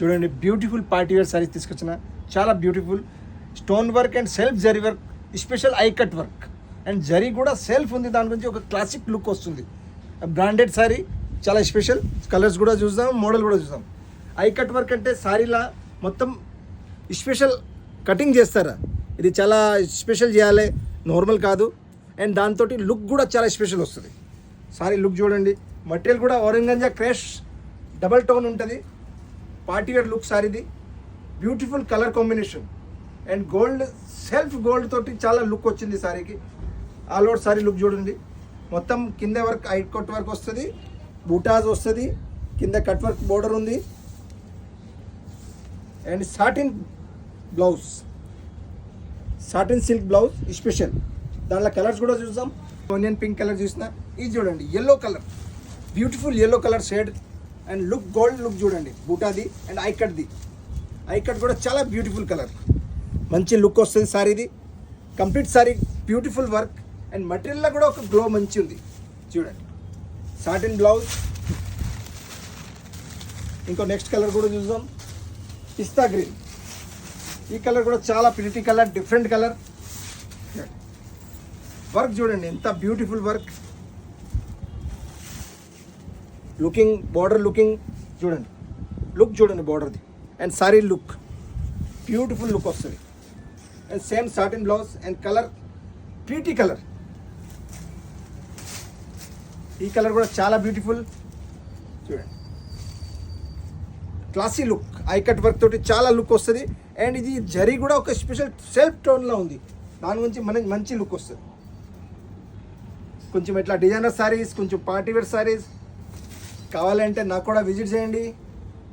చూడండి beautiful party wear saris తీసుకొచ్చిన, చాలా beautiful stone work and self zari work, special I cut work and zari కూడా self ఉంది. దాని గురించి ఒక క్లాసిక్ లుక్ వస్తుంది. బ్రాండెడ్ సారీ, చాలా స్పెషల్. కలర్స్ కూడా చూద్దాం, మోడల్ కూడా చూద్దాం. ఐ కట్ వర్క్ అంటే సారీలా మొత్తం స్పెషల్ కటింగ్ చేస్తారా, ఇది చాలా స్పెషల్ చేయాలి, నార్మల్ కాదు. అండ్ దాంతో లుక్ కూడా చాలా స్పెషల్ వస్తుంది. సారీ లుక్ చూడండి, మటీరియల్ కూడా ఆరెంజా క్రేష్ డబల్ టోన్ ఉంటుంది. పార్టీ వేర్ లుక్ సారీది, beautiful colour combination and gold, self gold తోటి చాలా లుక్ వచ్చింది సారీకి. ఆల్ ఓవర్ సారీ లుక్ చూడండి, మొత్తం కింద వర్క్ ఐ కట్ వర్క్ వస్తుంది, బూటాస్ వస్తుంది, కింద కట్ వర్క్ బోర్డర్ ఉంది and satin blouse, satin silk blouse special. దాంట్లో కలర్స్ కూడా చూద్దాం. ఆనియన్ పింక్ కలర్ చూసిన, ఇది చూడండి yellow colour, beautiful yellow colour shade and look gold look చూడండి, బూటాది అండ్ ఐ కట్ది. ఐ కట్ కూడా చాలా బ్యూటిఫుల్ కలర్, మంచి లుక్ వస్తుంది సారీది. Complete sari beautiful work and మటీరియల్లో కూడా ఒక గ్లో మంచి ఉంది చూడండి. Satin blouse. ఇంకో నెక్స్ట్ కలర్ కూడా చూద్దాం, పిస్తా గ్రీన్. ఈ కలర్ కూడా చాలా pretty colour, different colour. Work చూడండి ఎంత beautiful work, looking border looking చూడండి, లుక్ చూడండి బార్డర్ది and sari look beautiful look వస్తుంది. And same satin blouse and colour pretty colour. ఈ కలర్ కూడా చాలా బ్యూటిఫుల్ చూడండి, classy look, eye cut work తోటి చాలా లుక్ వస్తుంది. అండ్ ఇది జరీ కూడా ఒక స్పెషల్ సెల్ఫ్ టోన్లో ఉంది, దాని గురించి మనకి మంచి లుక్ వస్తుంది. కొంచెం ఇట్లా డిజైనర్ సారీస్, కొంచెం పార్టీ వేర్ సారీస్ కావాలంటే నాకు కూడా విజిట్ చేయండి.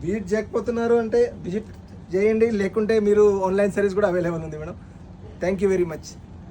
విజిట్ చేయకపోతున్నారు అంటే విజిట్ చేయండి, లేకుంటే మీరు ఆన్లైన్ సర్వీస్ కూడా అవైలబుల్ ఉంది madam. Thank you very much.